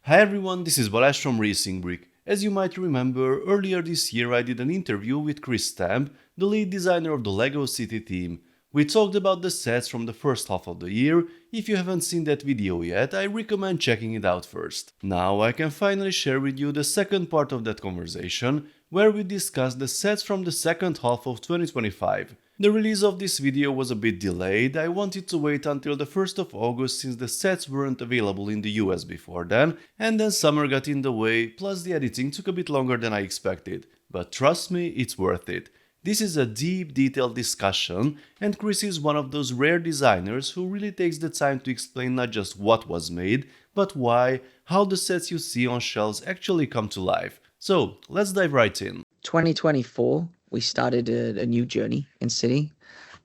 Hi everyone, this is Balázs from RacingBrick. As you might remember, earlier this year I did an interview with Chris Stamp, the lead designer of the LEGO City team. We talked about the sets from the first half of the year. If you haven't seen that video yet, I recommend checking it out first. Now I can finally share with you the second part of that conversation, where we discussed the sets from the second half of 2025. The release of this video was a bit delayed. I wanted to wait until the 1st of August since the sets weren't available in the US before then, and then summer got in the way, plus the editing took a bit longer than I expected. But trust me, it's worth it. This is a deep, detailed discussion, and Chris is one of those rare designers who really takes the time to explain not just what was made, but why, how the sets you see on shelves actually come to life. So, let's dive right in. 2024, we started a new journey in City,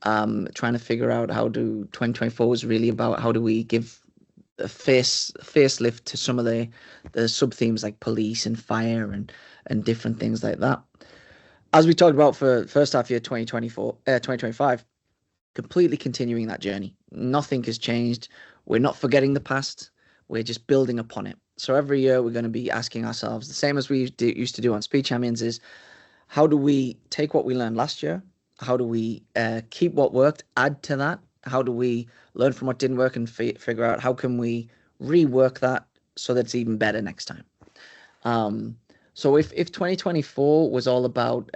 trying to figure out 2024 was really about how do we give a facelift to some of the sub themes like police and fire and different things like that. As we talked about for first half year 2025, completely continuing that journey. Nothing has changed. We're not forgetting the past. We're just building upon it. So every year we're going to be asking ourselves, the same as we used to do on Speed Champions, is how do we take what we learned last year? How do we keep what worked, add to that? How do we learn from what didn't work and figure out how can we rework that so that it's even better next time? So if 2024 was all about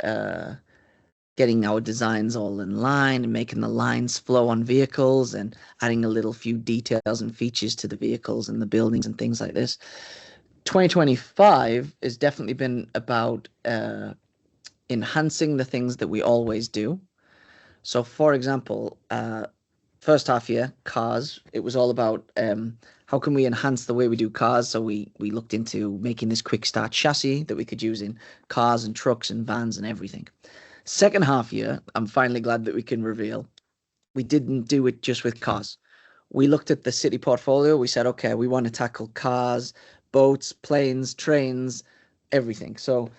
getting our designs all in line and making the lines flow on vehicles and adding a little few details and features to the vehicles and the buildings and things like this, 2025 has definitely been about enhancing the things that we always do. So, for example, first half year, cars, it was all about how can we enhance the way we do cars. So we looked into making this quick start chassis that we could use in cars and trucks and vans and everything. Second half year, I'm finally glad that we can reveal, we didn't do it just with cars. We looked at the city portfolio. We said, okay, we want to tackle cars, boats, planes, trains, everything. So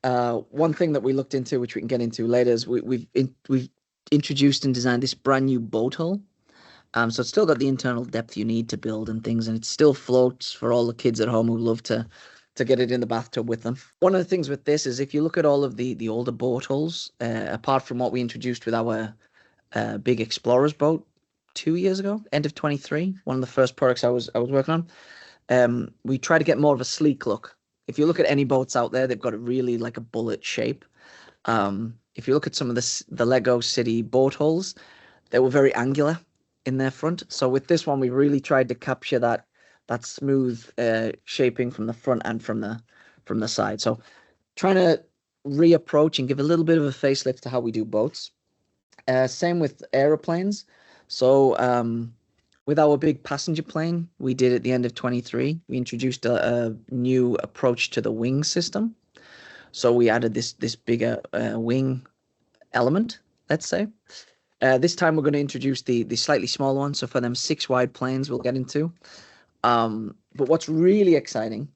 one thing that we looked into, which we can get into later, is we've introduced and designed this brand new boat hull. So it's still got the internal depth you need to build and things, and it still floats for all the kids at home who love to get it in the bathtub with them. One of the things with this is if you look at all of the older boat hulls, apart from what we introduced with our big Explorers boat 2 years ago, end of 23, one of the first products I was working on, we try to get more of a sleek look. If you look at any boats out there, they've got a really like a bullet shape. If you look at some of the Lego City boat hulls, they were very angular in their front. So with this one, we really tried to capture that smooth shaping from the front and from the side. So trying to reapproach and give a little bit of a facelift to how we do boats. Same with aeroplanes. So with our big passenger plane, we did at the end of 23, we introduced a new approach to the wing system. So we added this bigger wing element, let's say. This time we're going to introduce the slightly smaller one. So for them 6 wide planes we'll get into. But what's really exciting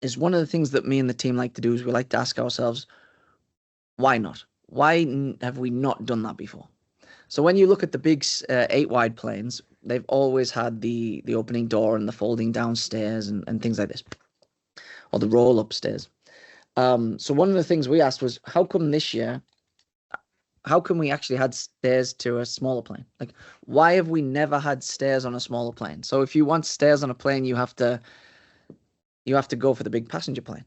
is one of the things that me and the team like to do is we like to ask ourselves, why not? Why have we not done that before? So when you look at the big 8 wide planes, they've always had the opening door and the folding downstairs and things like this, or the roll upstairs. So one of the things we asked was, how come this year, how come we actually had stairs to a smaller plane? Like, why have we never had stairs on a smaller plane? So if you want stairs on a plane, you have to go for the big passenger plane.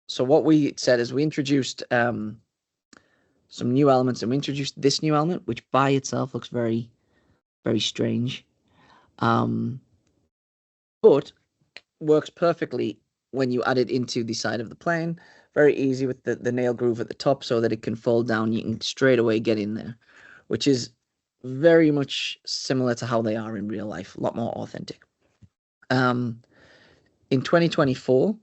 So what we said is we introduced some new elements, and we introduced this new element, which by itself looks very, very strange, but works perfectly when you add it into the side of the plane. Very easy with the nail groove at the top so that it can fold down. You can straight away get in there, which is very much similar to how they are in real life, a lot more authentic. In 2024,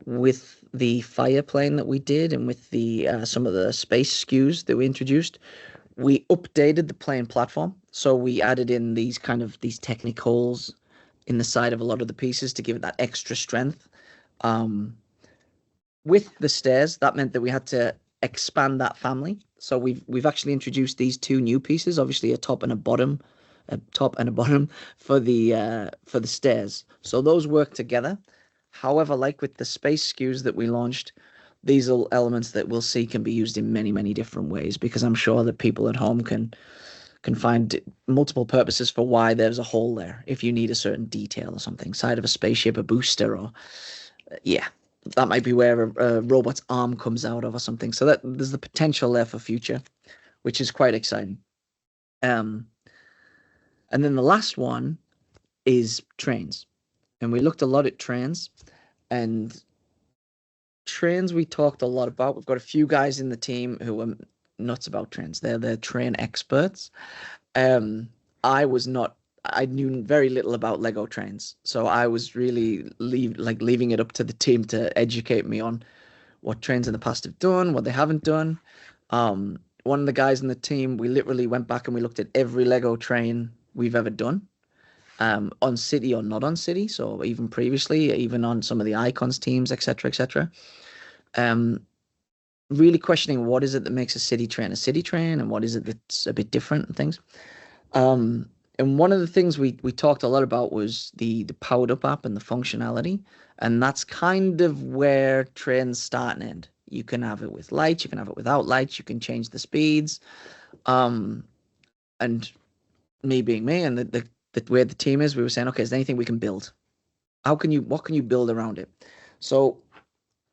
with the fire plane that we did and with the some of the space SKUs that we introduced, we updated the plane platform. So we added in these technic holes in the side of a lot of the pieces to give it that extra strength. With the stairs, that meant that we had to expand that family. So we've actually introduced these 2 new pieces, obviously a top and a bottom for the stairs. So those work together. However, like with the space SKUs that we launched, these are elements that we'll see can be used in many, many different ways, because I'm sure that people at home can find multiple purposes for why there's a hole there. If you need a certain detail or something, side of a spaceship, a booster, or yeah, that might be where a robot's arm comes out of or something. So that there's the potential there for future, which is quite exciting. Um, and then the last one is trains, and we looked a lot at trains, and trains we talked a lot about. We've got a few guys in the team who are nuts about trains. They're train experts. Um, I was not. I knew very little about Lego trains, so I was really leaving it up to the team to educate me on what trains in the past have done, what they haven't done. One of the guys in the team, we literally went back and we looked at every Lego train we've ever done, on city or not on city. So even previously, even on some of the icons teams, etc., etc. Um, really questioning what is it that makes a city train, and what is it that's a bit different and things. Um, and one of the things we talked a lot about was the powered up app and the functionality, and that's kind of where trains start and end. You can have it with lights, you can have it without lights, you can change the speeds. Um, and me being me, and the way the team is, we were saying, okay, is there anything we can build? What can you build around it? So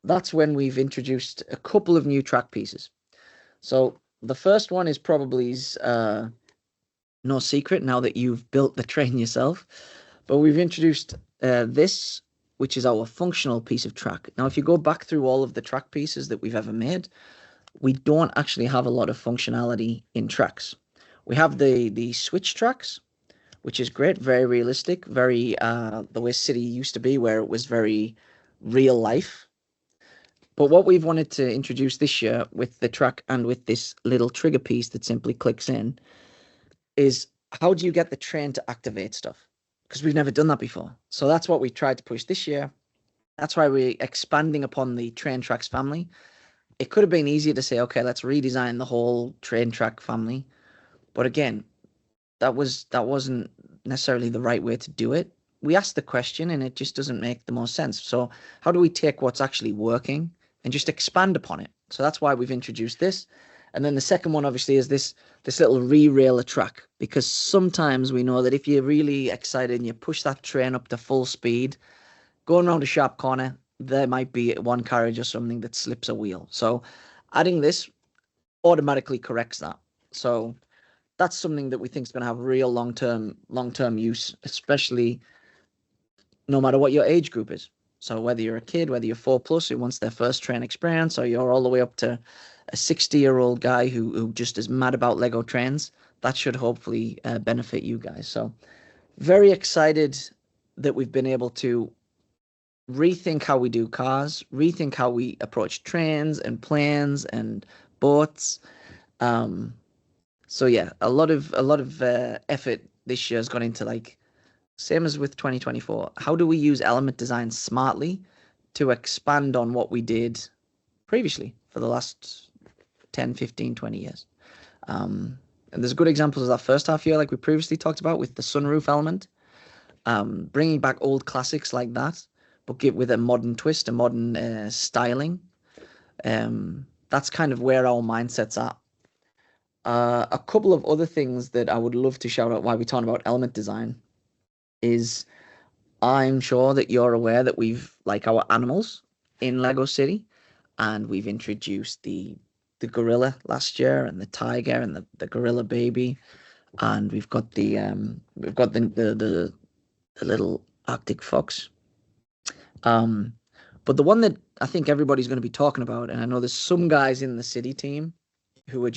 that's when we've introduced a couple of new track pieces. So the first one is probably no secret now that you've built the train yourself, but we've introduced this, which is our functional piece of track. Now, if you go back through all of the track pieces that we've ever made, we don't actually have a lot of functionality in tracks. We have the switch tracks, which is great, very realistic, very the way City used to be, where it was very real life. But what we've wanted to introduce this year with the track and with this little trigger piece that simply clicks in is, how do you get the train to activate stuff? Because we've never done that before. So that's what we tried to push this year. That's why we're expanding upon the train tracks family. It could have been easier to say, okay, let's redesign the whole train track family. But again, that wasn't necessarily the right way to do it. We asked the question and it just doesn't make the most sense. So how do we take what's actually working and just expand upon it? So that's why we've introduced this. And then the second one obviously is this little re-railer track, because sometimes we know that if you're really excited and you push that train up to full speed, going around a sharp corner, there might be one carriage or something that slips a wheel. So adding this automatically corrects that. So that's something that we think is going to have real long-term use, especially no matter what your age group is. So whether you're a kid, whether you're 4+ who wants their first train experience, or you're all the way up to a 60-year-old guy who just is mad about Lego trains, that should hopefully benefit you guys. So very excited that we've been able to rethink how we do cars, rethink how we approach trains and planes and boats. So yeah, a lot of effort this year has gone into, like, same as with 2024. How do we use element design smartly to expand on what we did previously for the last 10, 15, 20 years? And there's good examples of that first half year, like we previously talked about with the sunroof element, bringing back old classics like that, but give with a modern twist, a modern styling. That's kind of where our mindset's at. A couple of other things that I would love to shout out while we're talking about element design is, I'm sure that you're aware that we've, like, our animals in Lego City, and we've introduced the gorilla last year, and the tiger, and the gorilla baby, and we've got the little Arctic fox. But the one that I think everybody's going to be talking about, and I know there's some guys in the City team who are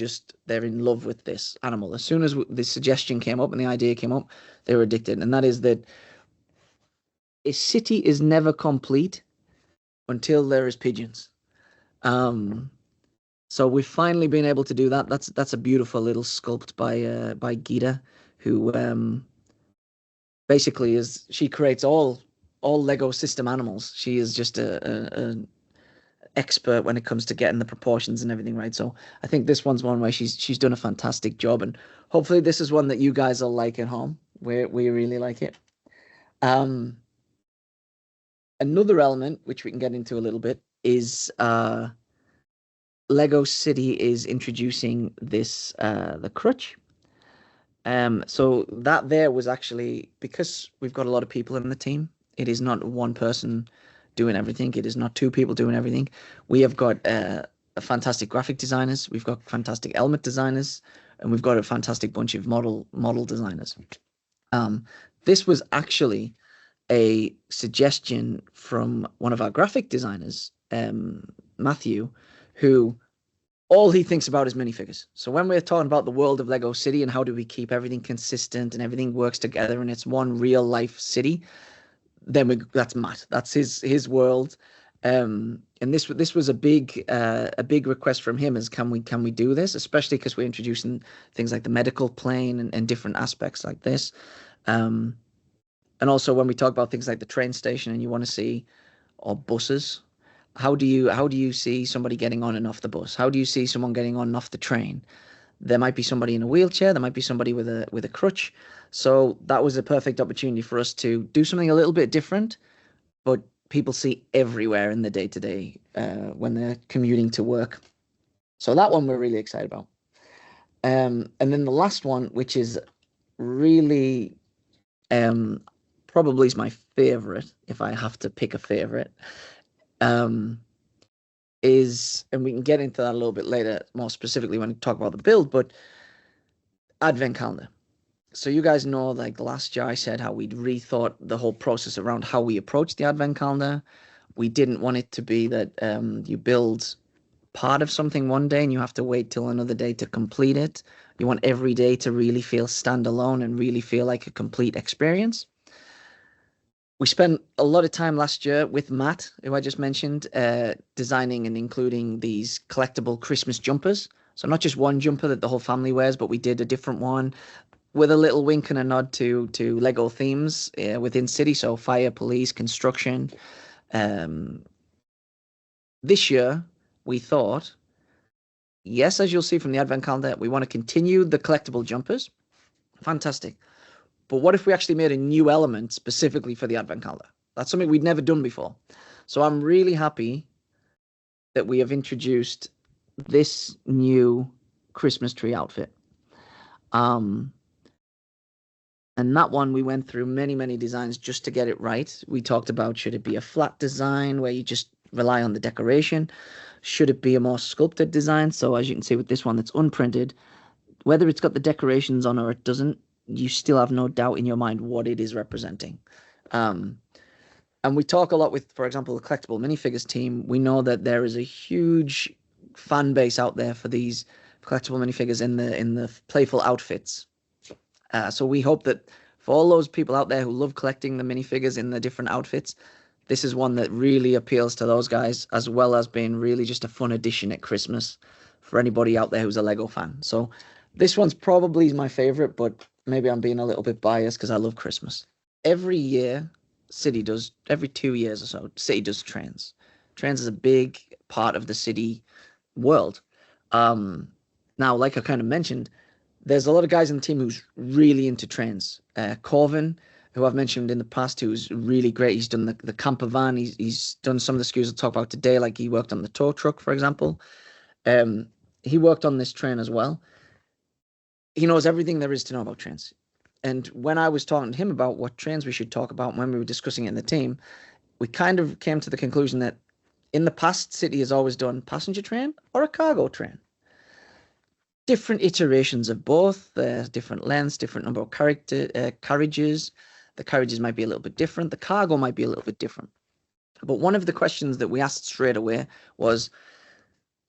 they're in love with this animal. As soon as the suggestion came up and the idea came up, they were addicted. And that is that a city is never complete until there is pigeons. So we've finally been able to do that. That's a beautiful little sculpt by Gita, who basically she creates all Lego system animals. She is just an expert when it comes to getting the proportions and everything right. So I think this one's one where she's done a fantastic job, and hopefully this is one that you guys will like at home. We really like it. Another element, which we can get into a little bit, is Lego City is introducing this the crutch. So that there was actually, because we've got a lot of people in the team, it is not one person doing everything. It is not two people doing everything. We have got a fantastic graphic designers, we've got fantastic element designers, and we've got a fantastic bunch of model designers. This was actually a suggestion from one of our graphic designers, Matthew, who all he thinks about is minifigures. So when we're talking about the world of Lego City and how do we keep everything consistent and everything works together and it's one real life city, then that's Matt. That's his world. And this was a big request from him, is can we do this, especially because we're introducing things like the medical plane and different aspects like this. And also when we talk about things like the train station and you want to see, or buses, how do you see somebody getting on and off the bus? How do you see someone getting on and off the train? There might be somebody in a wheelchair, there might be somebody with a crutch. So that was a perfect opportunity for us to do something a little bit different, but people see everywhere in the day-to-day when they're commuting to work. So that one we're really excited about. And then the last one, which is really probably is my favorite, if I have to pick a favorite, is, and we can get into that a little bit later, more specifically when we talk about the build, but Advent calendar. So you guys know, like last year I said how we'd rethought the whole process around how we approach the Advent calendar. We didn't want it to be that you build part of something one day and you have to wait till another day to complete it. You want every day to really feel standalone and really feel like a complete experience. We spent a lot of time last year with Matt, who I just mentioned, designing and including these collectible Christmas jumpers. So not just one jumper that the whole family wears, but we did a different one with a little wink and a nod to Lego themes within City. So fire, police, construction. This year, we thought, yes, as you'll see from the Advent calendar, we want to continue the collectible jumpers. Fantastic. But what if we actually made a new element specifically for the Advent calendar? That's something we'd never done before. So I'm really happy that we have introduced this new Christmas tree outfit. And that one, we went through many, many designs just to get it right. We talked about, should it be a flat design where you just rely on the decoration? Should it be a more sculpted design? So as you can see with this one that's unprinted, whether it's got the decorations on or it doesn't, you still have no doubt in your mind what it is representing. And we talk a lot with, for example, the collectible minifigures team. We know that there is a huge fan base out there for these collectible minifigures in the playful outfits. So we hope that for all those people out there who love collecting the minifigures in the different outfits, this is one that really appeals to those guys, as well as being really just a fun addition at Christmas for anybody out there who's a Lego fan. So this one's probably my favorite, but maybe I'm being a little bit biased because I love Christmas. Every year, every 2 years or so, City does trains. Trains is a big part of the City world. Now, like I kind of mentioned, there's a lot of guys in the team who's really into trains. Corvin, who I've mentioned in the past, who's really great. He's done the camper van. He's done some of the SKUs we'll talk about today, like he worked on the tow truck, for example. He worked on this train as well. He knows everything there is to know about trains. And when I was talking to him about what trains we should talk about when we were discussing it in the team, we kind of came to the conclusion that in the past, City has always done passenger train or a cargo train. Different iterations of both, different lengths, different number of carriages. The carriages might be a little bit different. The cargo might be a little bit different. But one of the questions that we asked straight away was,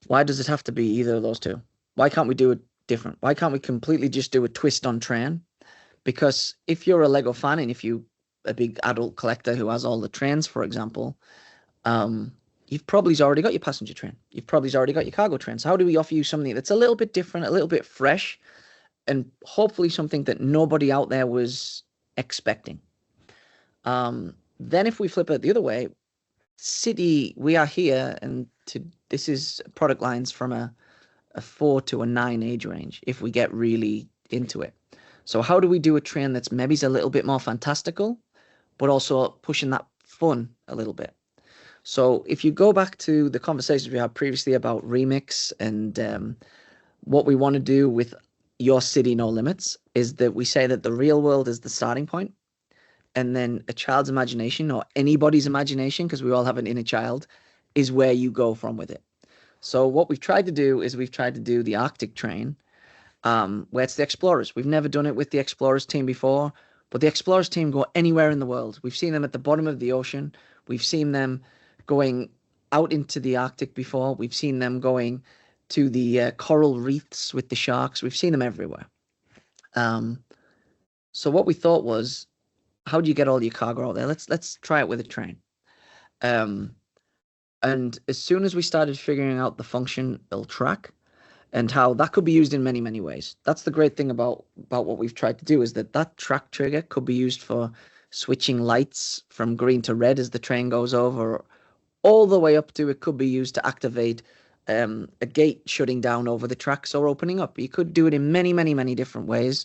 why does it have to be either of those two? Why can't we do it different? Why can't we completely just do a twist on train? Because if you're a Lego fan and if you a big adult collector who has all the trains, for example, you've probably already got your passenger train. You've probably already got your cargo train. So how do we offer you something that's a little bit different, a little bit fresh, and hopefully something that nobody out there was expecting? Then if we flip it the other way, City, we are here, and this is product lines from a 4 to a 9 age range if we get really into it. So how do we do a train that's maybe a little bit more fantastical, but also pushing that fun a little bit. So if you go back to the conversations we had previously about remix and what we want to do with Your City No Limits, is that we say that the real world is the starting point, and then a child's imagination, or anybody's imagination, because we all have an inner child, is where you go from with it. So what we've tried to do is we've tried to do the Arctic train, where it's the Explorers. We've never done it with the Explorers team before, but the Explorers team go anywhere in the world. We've seen them at the bottom of the ocean. We've seen them going out into the Arctic before. We've seen them going to the coral reefs with the sharks. We've seen them everywhere. So what we thought was, how do you get all your cargo out there? Let's try it with a train. And as soon as we started figuring out the functional track and how that could be used in many, many ways. That's the great thing about what we've tried to do, is that track trigger could be used for switching lights from green to red as the train goes over, all the way up to it could be used to activate a gate shutting down over the tracks or opening up. You could do it in many, many, many different ways.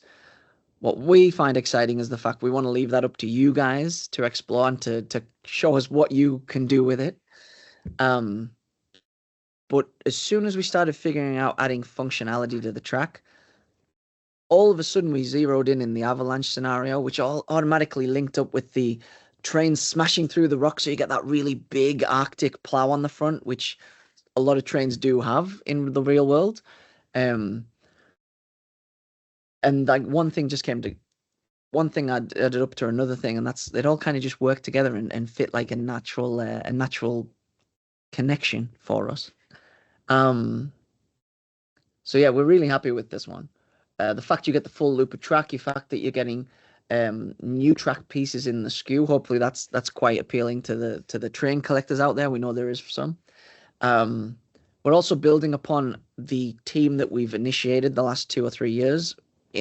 What we find exciting is the fact we want to leave that up to you guys to explore and to show us what you can do with it. But as soon as we started figuring out adding functionality to the track, all of a sudden we zeroed in the avalanche scenario, which all automatically linked up with the train smashing through the rock. So you get that really big Arctic plow on the front, which a lot of trains do have in the real world. And like one thing added up to another thing, and that's it all kind of just worked together and fit like a natural connection for us. So yeah, we're really happy with this one. The fact you get the full loop of track, the fact that you're getting new track pieces in the SKU, hopefully that's quite appealing to the train collectors out there. We know there is some. We're also building upon the team that we've initiated the last 2 or 3 years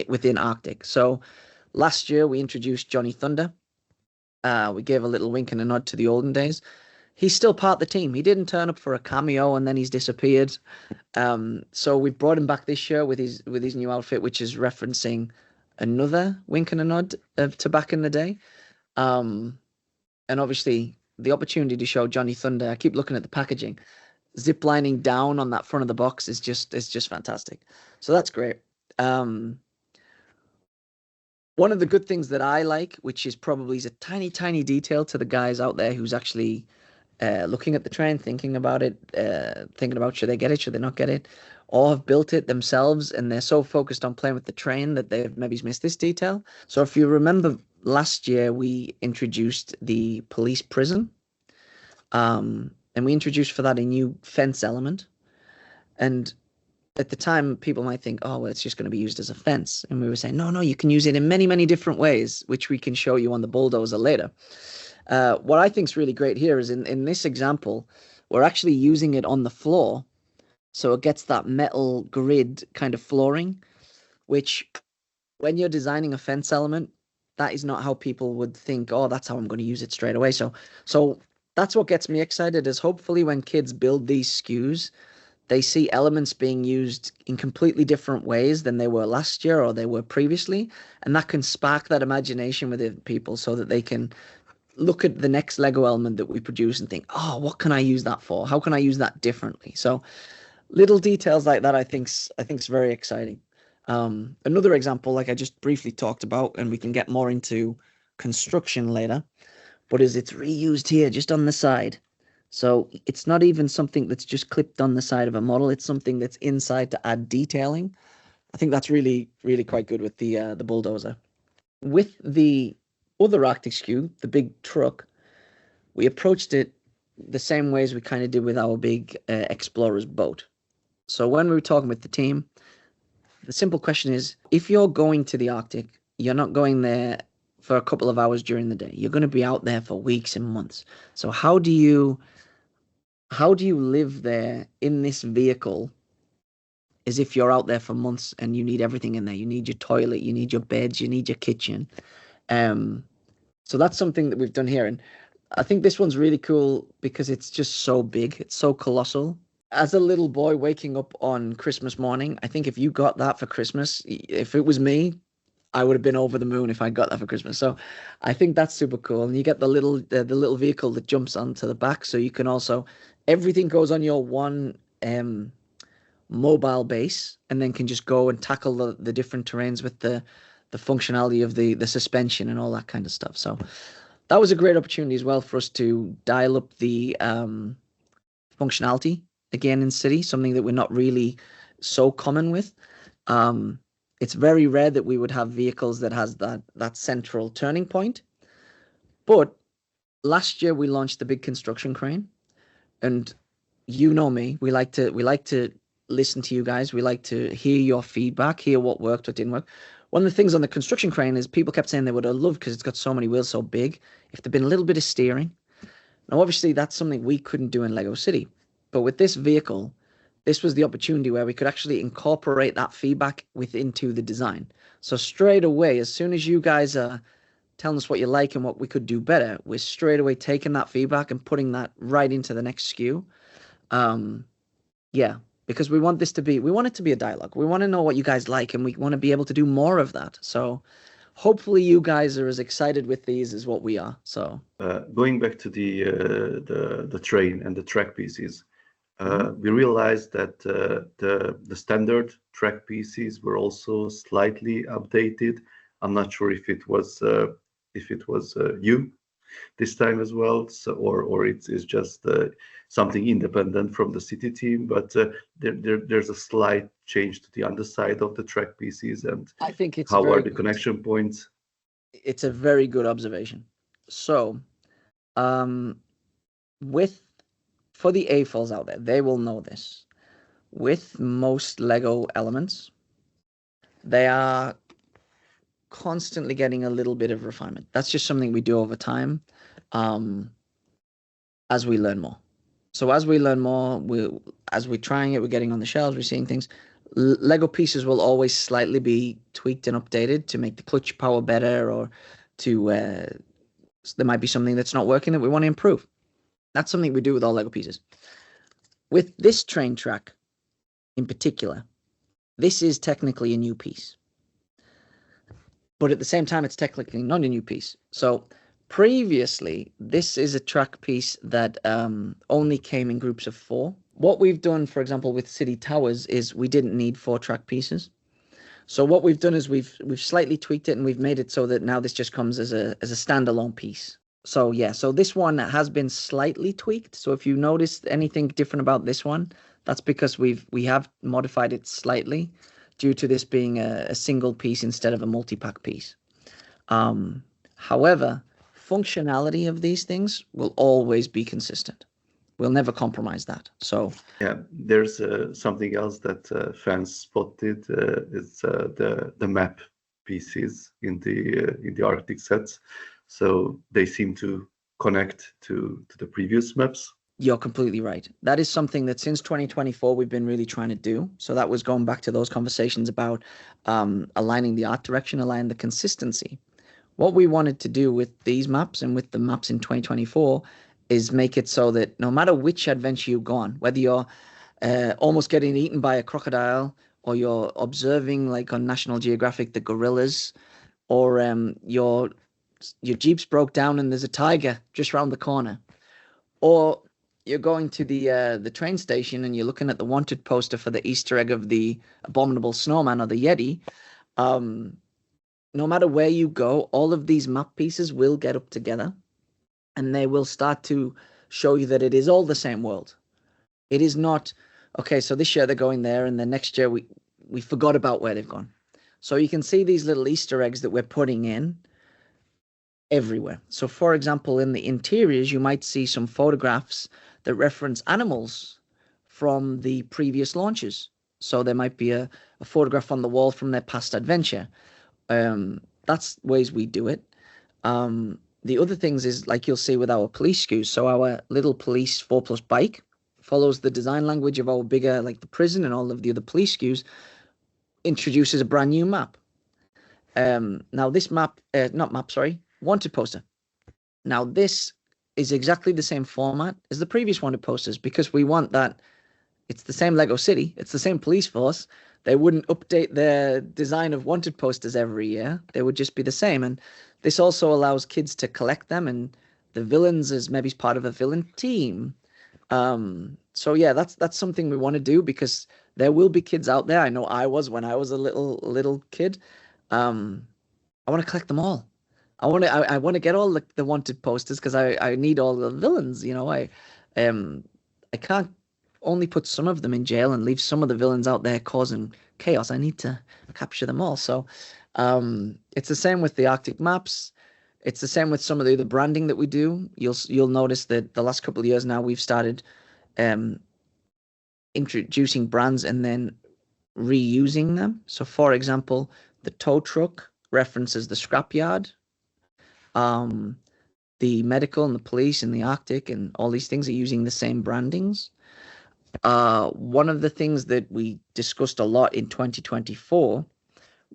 within Arctic. So last year we introduced Johnny Thunder. We gave a little wink and a nod to the olden days. He's still part of the team. He didn't turn up for a cameo and then he's disappeared. So we brought him back this year with his new outfit, which is referencing another wink and a nod to back in the day. And obviously the opportunity to show Johnny Thunder, I keep looking at the packaging, zip lining down on that front of the box is just fantastic. So that's great. One of the good things that I like, which is probably a tiny, tiny detail to the guys out there who's actually looking at the train, thinking about it, thinking about should they get it, should they not get it, or have built it themselves, and they're so focused on playing with the train that they've maybe missed this detail. So if you remember last year, we introduced the police prison, and we introduced for that a new fence element. And at the time, people might think, oh, well, it's just going to be used as a fence. And we were saying, no, you can use it in many, many different ways, which we can show you on the Bulldozer later. What I think is really great here is in this example, we're actually using it on the floor. So it gets that metal grid kind of flooring, which when you're designing a fence element, that is not how people would think, oh, that's how I'm going to use it straight away. So that's what gets me excited, is hopefully when kids build these SKUs, they see elements being used in completely different ways than they were last year or they were previously. And that can spark that imagination within people so that they can look at the next Lego element that we produce and think, oh, what can I use that for? How can I use that differently? So little details like that, I think's very exciting. Another example, like I just briefly talked about, and we can get more into construction later, but is it's reused here just on the side. So it's not even something that's just clipped on the side of a model. It's something that's inside to add detailing. I think that's really, really quite good with the Bulldozer. With the other Arctic SKU, the big truck, we approached it the same way as we kind of did with our big Explorer's boat. So when we were talking with the team, the simple question is, if you're going to the Arctic, you're not going there for a couple of hours during the day. You're going to be out there for weeks and months. So how do you live there in this vehicle as if you're out there for months and you need everything in there? You need your toilet, you need your beds, you need your kitchen. So that's something that we've done here. And I think this one's really cool because it's just so big. It's so colossal. As a little boy waking up on Christmas morning, I think if you got that for Christmas, if it was me, I would have been over the moon if I got that for Christmas. So I think that's super cool. And you get the little vehicle that jumps onto the back, so you can also everything goes on your one mobile base, and then can just go and tackle the different terrains with the functionality of the suspension and all that kind of stuff. So that was a great opportunity as well for us to dial up the functionality again in city, something that we're not really so common with. Um, it's very rare that we would have vehicles that has that central turning point. But last year we launched the big construction crane, and you know me, we like to listen to you guys. We like to hear your feedback, hear what worked, what didn't work. One of the things on the construction crane is people kept saying they would have loved because it's got so many wheels, so big. If there'd been a little bit of steering. Now, obviously, that's something we couldn't do in Lego City. But with this vehicle, this was the opportunity where we could actually incorporate that feedback into the design. So straight away, as soon as you guys are telling us what you like and what we could do better, we're straight away taking that feedback and putting that right into the next SKU. Um, yeah, because we want it to be a dialogue. We want to know what you guys like, and we want to be able to do more of that. So hopefully you guys are as excited with these as what we are. So Going back to the train and the track pieces, we realized that the standard track pieces were also slightly updated. I'm not sure if it was you this time as well, so, or it's just something independent from the city team. But there's a slight change to the underside of the track pieces, and I think it's how are very the good. connection points? It's a very good observation. So, um, with for the AFOLs out there, they will know this. With most Lego elements, they are constantly getting a little bit of refinement. That's just something we do over time, um, as we learn more. So as we learn more, as we're trying it, we're getting on the shelves, we're seeing things. Lego pieces will always slightly be tweaked and updated to make the clutch power better, or to there might be something that's not working that we want to improve. That's something we do with all Lego pieces. With this train track in particular, this is technically a new piece, but at the same time, it's technically not a new piece. So previously, this is a track piece that only came in groups of 4. What we've done, for example, with City Towers is we didn't need 4 track pieces. So what we've done is we've slightly tweaked it, and we've made it so that now this just comes as a standalone piece. So yeah, so this one has been slightly tweaked. So if you noticed anything different about this one, that's because we have modified it slightly due to this being a single piece instead of a multi-pack piece. However, functionality of these things will always be consistent. We'll never compromise that. So Yeah, there's something else that fans spotted. It's the map pieces in the Arctic sets, so they seem to connect to the previous maps. you're completely right. That is something that since 2024 we've been really trying to do. So that was going back to those conversations about aligning the art direction, aligning the consistency. What we wanted to do with these maps and with the maps in 2024 is make it so that no matter which adventure you go on, whether you're almost getting eaten by a crocodile, or you're observing, like on National Geographic, the gorillas, or your Jeep's broke down and there's a tiger just round the corner, or you're going to the train station and you're looking at the wanted poster for the Easter egg of the abominable snowman or the Yeti. No matter where you go, all of these map pieces will get up together, and they will start to show you that it is all the same world. It is not, okay, so this year they're going there, and the next year we forgot about where they've gone. So you can see these little Easter eggs that we're putting in everywhere. So for example, in the interiors, you might see some photographs that reference animals from the previous launches. So there might be a photograph on the wall from their past adventure. That's ways we do it. The other things is, like you'll see with our police SKUs. So our little police 4+ bike follows the design language of our bigger, like the prison and all of the other police SKUs, introduces a brand new map. Now this map, not map, sorry, wanted poster. Now this is exactly the same format as the previous wanted posters, because we want that It's the same Lego City. It's the same police force. They wouldn't update their design of wanted posters every year. They would just be the same. And this also allows kids to collect them, and the villains is maybe part of a villain team. So yeah, that's something we want to do because there will be kids out there. I know I was when I was a little kid. Um, I want to collect them all. I want to get all the wanted posters because I need all the villains. Um I can't only put some of them in jail and leave some of the villains out there causing chaos. I need to capture them all. So it's the same with the Arctic maps. It's the same with some of the branding that we do. You'll notice that the last couple of years now we've started um introducing brands and then reusing them. So for example, the tow truck references the scrapyard. Um, the medical and the police and the Arctic and all these things are using the same brandings. One of the things that we discussed a lot in 2024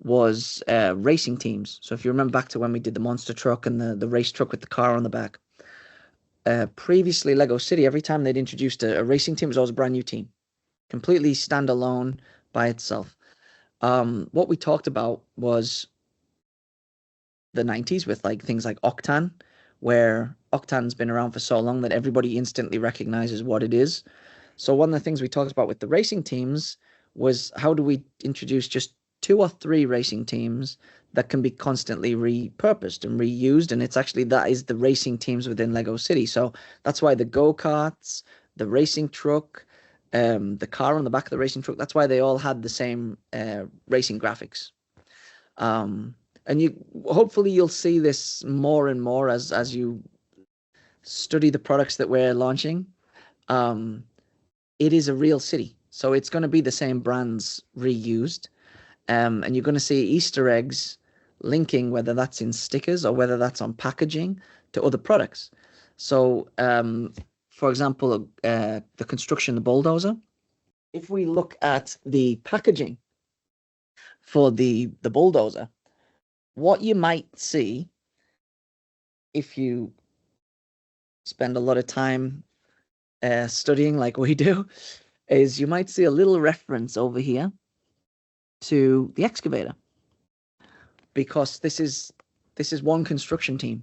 was racing teams. So if you remember back to when we did the monster truck and the race truck with the car on the back, previously Lego City, every time they'd introduced a racing team, it was always a brand new team, completely standalone by itself. What we talked about was the 90s with like things like Octan, where Octan's been around for so long that everybody instantly recognizes what it is. So one of the things we talked about with the racing teams was how do we introduce just 2 or 3 racing teams that can be constantly repurposed and reused, and it's actually that is the racing teams within Lego City. So that's why the go-karts, the racing truck, the car on the back of the racing truck, that's why they all had the same racing graphics. And hopefully you'll see this more and more as you study the products that we're launching. It is a real city, so it's going to be the same brands reused, and you're going to see Easter eggs linking, whether that's in stickers or whether that's on packaging, to other products. So, for example, the construction, the Bulldozer. If we look at the packaging for the Bulldozer, what you might see if you spend a lot of time studying like we do is you might see a little reference over here to the excavator, because this is one construction team.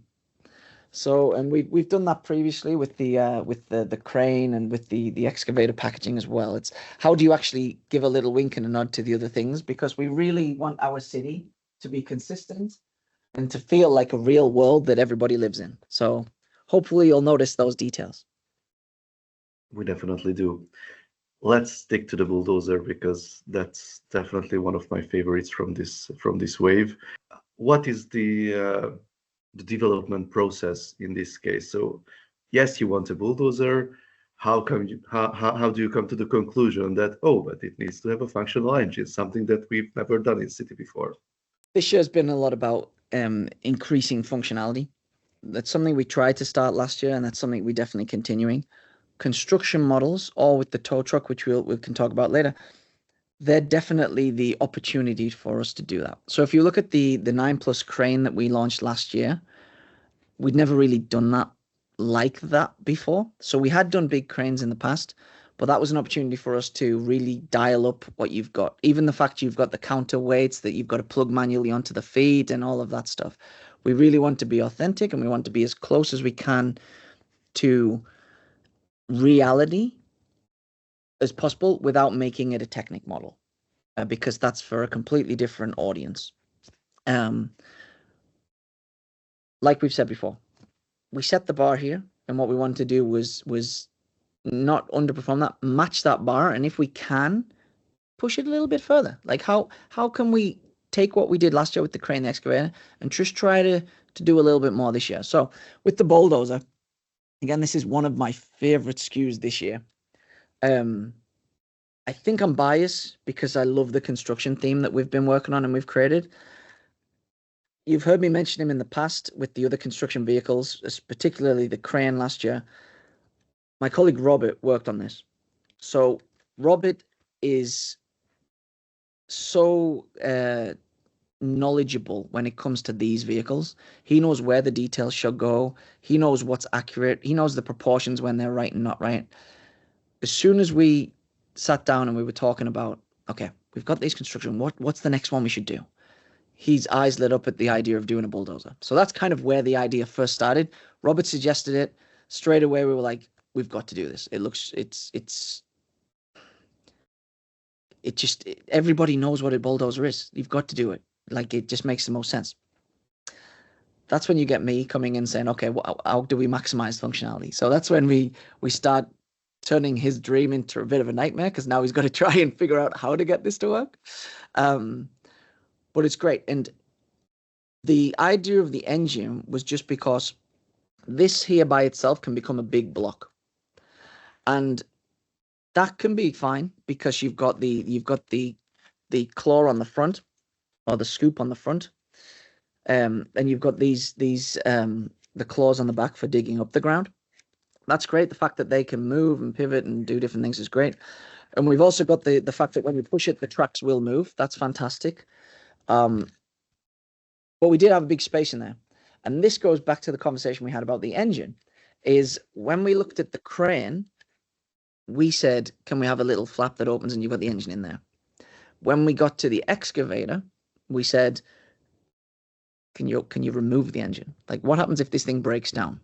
So, and we've done that previously with the crane and with the excavator packaging as well. It's how do you actually give a little wink and a nod to the other things, because we really want our city to be consistent and to feel like a real world that everybody lives in. So hopefully you'll notice those details. We definitely do. Let's stick to the Bulldozer because that's definitely one of my favorites from this wave. What is the development process in this case? So yes, you want a Bulldozer. How do you come to the conclusion that, oh, but it needs to have a functional engine, something that we've never done in City before? This year's been a lot about increasing functionality. That's something we tried to start last year, and that's something we definitely continuing. Construction models, all with the tow truck, which we can talk about later, they're definitely the opportunity for us to do that. So if you look at the 9+ crane that we launched last year, we'd never really done that like that before. So we had done big cranes in the past, but that was an opportunity for us to really dial up what you've got. Even the fact you've got the counterweights that you've got to plug manually onto the feet and all of that stuff. We really want to be authentic, and we want to be as close as we can to reality as possible without making it a Technic model, because that's for a completely different audience. Like we've said before, we set the bar here, and what we wanted to do was not underperform that, match that bar, and if we can, push it a little bit further. Like how can we take what we did last year with the crane, the excavator, and just try to do a little bit more this year? So with the Bulldozer, again, this is one of my favorite SKUs this year. I think I'm biased because I love the construction theme that we've been working on and we've created. You've heard me mention him in the past with the other construction vehicles, particularly the crane last year. My colleague Robert worked on this. So Robert is so knowledgeable when it comes to these vehicles. He knows where the details should go. He knows what's accurate. He knows the proportions when they're right and not right. As soon as we sat down and we were talking about, okay, we've got these construction. What's the next one we should do? His eyes lit up at the idea of doing a bulldozer. So that's kind of where the idea first started. Robert suggested it. Straight away, we were like, we've got to do this. Everybody knows what a bulldozer is. You've got to do it. Like, it just makes the most sense. That's when you get me coming in saying, okay, how do we maximize functionality? So that's when we start turning his dream into a bit of a nightmare, because now he's got to try and figure out how to get this to work. But it's great. And the idea of the engine was just because this here by itself can become a big block. And that can be fine because you've got the claw on the front, or the scoop on the front. And you've got these the claws on the back for digging up the ground. That's great. The fact that they can move and pivot and do different things is great. And we've also got the fact that when you push it, the tracks will move. That's fantastic. But we did have a big space in there. And this goes back to the conversation we had about the engine, is when we looked at the crane, we said, can we have a little flap that opens and you've got the engine in there? When we got to the excavator, we said, can you remove the engine? Like, what happens if this thing breaks down?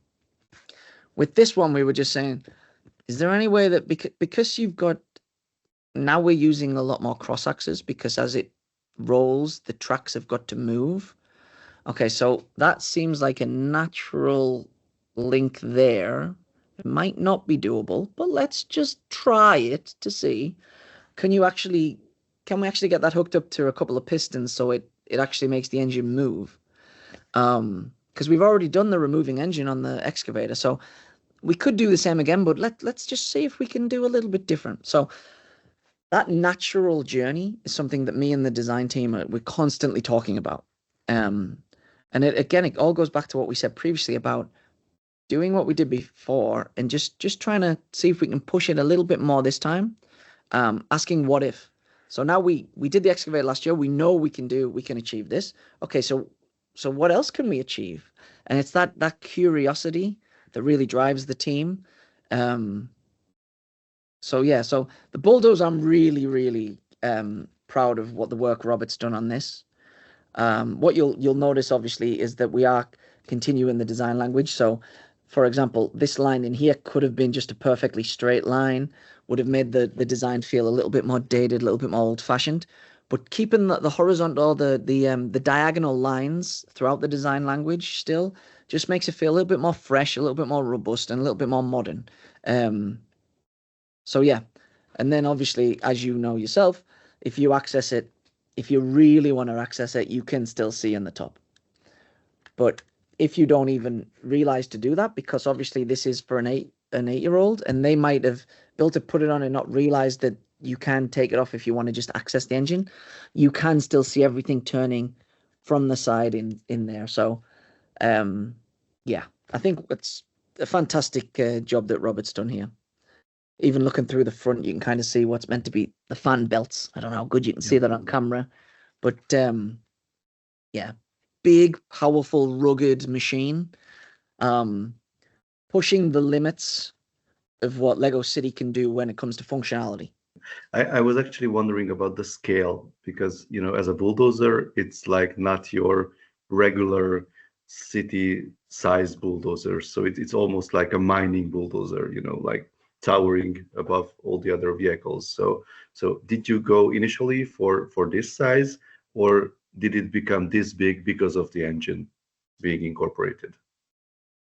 With this one, we were just saying, is there any way that, because you've got, now we're using a lot more cross axes, because as it rolls, the tracks have got to move. Okay, so that seems like a natural link there. It might not be doable, but let's just try it to see. Can we actually get that hooked up to a couple of pistons so it actually makes the engine move? Because we've already done the removing engine on the excavator, so we could do the same again, but let's just see if we can do a little bit different. So that natural journey is something that me and the design team we're constantly talking about. And it all goes back to what we said previously about doing what we did before and just trying to see if we can push it a little bit more this time. Asking what if. So now we did the excavator last year. We know we can achieve this. Okay, so what else can we achieve? And it's that curiosity that really drives the team. So the Bulldozer, I'm really, really proud of what the work Robert's done on this. What you'll notice, obviously, is that we are continuing the design language. So, for example, this line in here could have been just a perfectly straight line, would have made the design feel a little bit more dated, a little bit more old-fashioned. But keeping the horizontal, the diagonal lines throughout the design language still just makes it feel a little bit more fresh, a little bit more robust, and a little bit more modern. So yeah, and then obviously, as you know yourself, if you access it, if you really want to access it, you can still see in the top. But if you don't even realize to do that, because obviously this is for an 8-year-old, and they might have built it, put it on, and not realized that you can take it off if you want to just access the engine. You can still see everything turning from the side in there. So, yeah, I think it's a fantastic job that Robert's done here. Even looking through the front, you can kind of see what's meant to be the fan belts. I don't know how good you can see that on camera, but yeah, big, powerful, rugged machine, pushing the limits of what Lego City can do when it comes to functionality. I was actually wondering about the scale because, as a bulldozer, it's like not your regular city size bulldozer. So it's almost like a mining bulldozer, like towering above all the other vehicles. So did you go initially for this size, or did it become this big because of the engine being incorporated?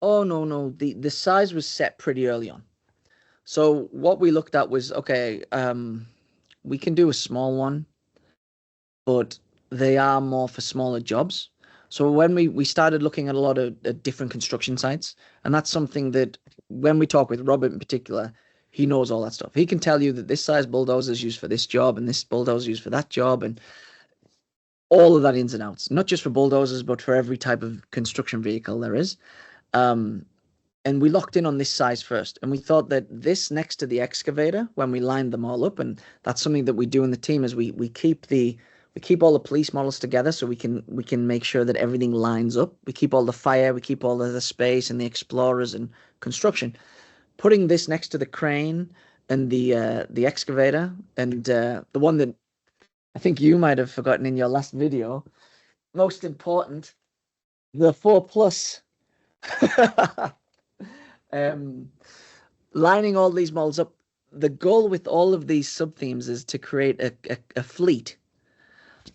Oh, no. The size was set pretty early on. So what we looked at was, okay, we can do a small one, but they are more for smaller jobs. So when we started looking at a lot of different construction sites, and that's something that when we talk with Robert in particular, he knows all that stuff. He can tell you that this size bulldozer is used for this job and this bulldozer is used for that job, and all of that ins and outs, not just for bulldozers, but for every type of construction vehicle there is. And we locked in on this size first, and we thought that this next to the excavator, when we lined them all up, and that's something that we do in the team, is we keep all the police models together so we can make sure that everything lines up. We keep all the fire, we keep all the space and the explorers and construction. Putting this next to the crane and the excavator, and the one that I think you might have forgotten in your last video, most important, the 4 Plus. Lining all these molds up. The goal with all of these sub themes is to create a fleet.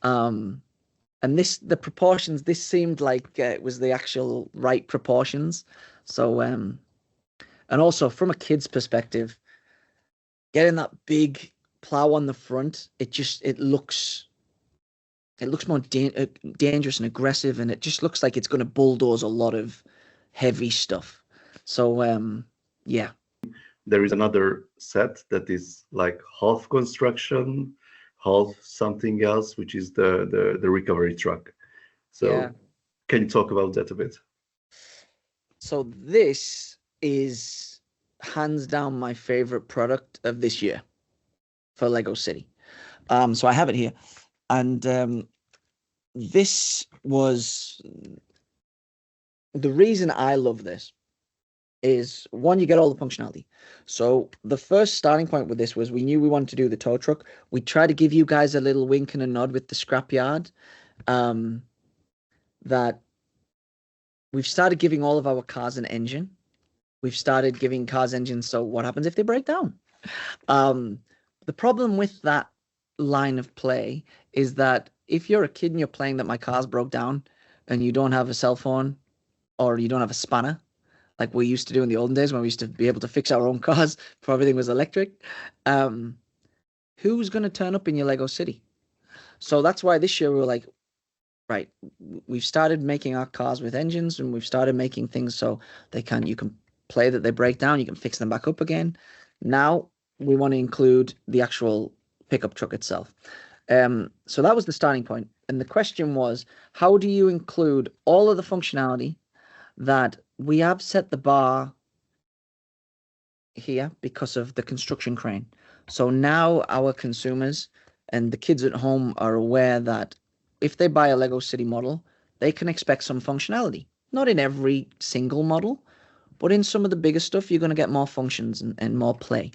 And the proportions, this seemed like it was the actual right proportions. So and also from a kid's perspective, getting that big plow on the front, it looks more dangerous and aggressive, and it just looks like it's going to bulldoze a lot of heavy stuff. So yeah. There is another set that is like half construction, half something else, which is the recovery truck. So Yeah. can you talk about that a bit? So this is hands down my favorite product of this year for Lego City. So I have it here, and this was the reason I love this is, one, you get all the functionality. So the first starting point with this was we knew we wanted to do the tow truck. We tried to give you guys a little wink and a nod with the scrapyard, that we've started giving all of our cars an engine. We've started giving cars engines. So what happens if they break down? The problem with that line of play is that if you're a kid and you're playing that my car's broke down and you don't have a cell phone or you don't have a spanner, like we used to do in the olden days when we used to be able to fix our own cars before everything was electric, who's going to turn up in your Lego City? So that's why this year we were like, right, we've started making our cars with engines, and we've started making things so you can play that they break down, you can fix them back up again. Now we want to include the actual pickup truck itself. So that was the starting point. And the question was, how do you include all of the functionality that we have set the bar here because of the construction crane? So now our consumers and the kids at home are aware that if they buy a Lego City model, they can expect some functionality. Not in every single model, but in some of the bigger stuff, you're going to get more functions and more play.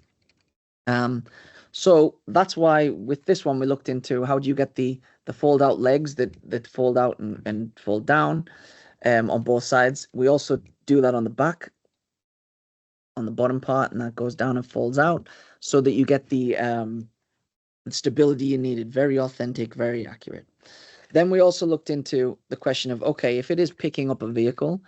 So that's why with this one, we looked into how do you get the fold out legs that fold out and fold down on both sides. We also do that on the back, on the bottom part, and that goes down and folds out so that you get the stability you needed. Very authentic, very accurate. Then we also looked into the question of, okay, if it is picking up a vehicle,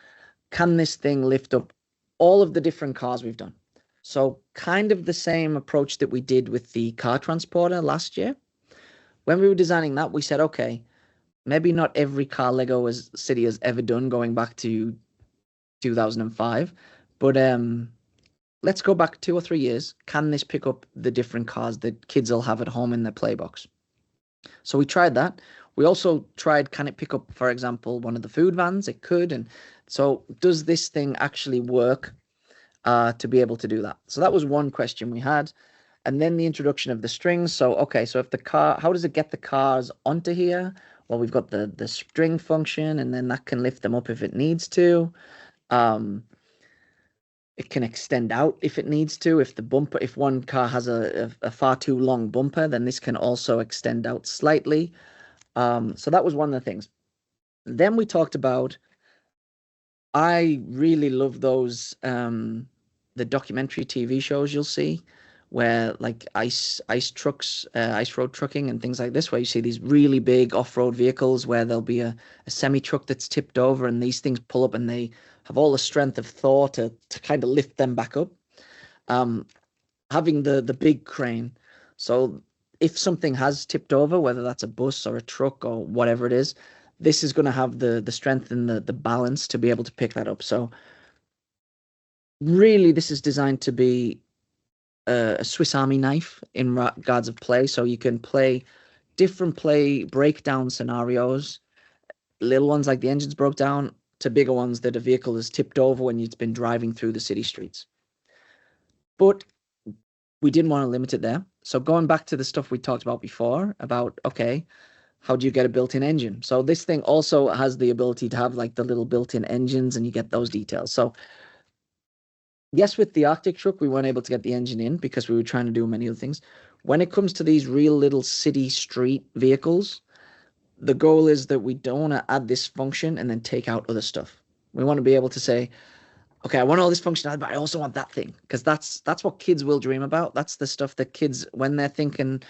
can this thing lift up all of the different cars we've done? So kind of the same approach that we did with the car transporter last year. When we were designing that, we said, okay, maybe not every car Lego City has ever done going back to 2005, but let's go back 2 or 3 years. Can this pick up the different cars that kids will have at home in their playbox? So we tried that. We also tried, can it pick up, for example, one of the food vans? It could. And so does this thing actually work to be able to do that? So that was one question we had. And then the introduction of the strings. So, okay, so if the car, how does it get the cars onto here? Well, we've got the string function, and then that can lift them up if it needs to. It can extend out if it needs to. If one car has a far too long bumper, then this can also extend out slightly. So that was one of the things. Then we talked about, I really love those the documentary TV shows you'll see where like ice trucks, ice road trucking and things like this, where you see these really big off-road vehicles where there'll be a semi-truck that's tipped over and these things pull up and they have all the strength of Thor to kind of lift them back up. Having the big crane. So if something has tipped over, whether that's a bus or a truck or whatever it is, this is going to have the strength and the balance to be able to pick that up. So really, this is designed to be a Swiss Army knife in regards of play. So you can play different play breakdown scenarios, little ones like the engine's broke down, to bigger ones that a vehicle is tipped over when it's been driving through the city streets. But we didn't want to limit it there. So going back to the stuff we talked about before about, okay, how do you get a built-in engine? So this thing also has the ability to have like the little built-in engines and you get those details. So Yes, with the Arctic truck, we weren't able to get the engine in because we were trying to do many other things. When it comes to these real little city street vehicles, the goal is that we don't want to add this function and then take out other stuff. We want to be able to say, okay, I want all this functionality, but I also want that thing, because that's what kids will dream about. That's the stuff that kids, when they're thinking,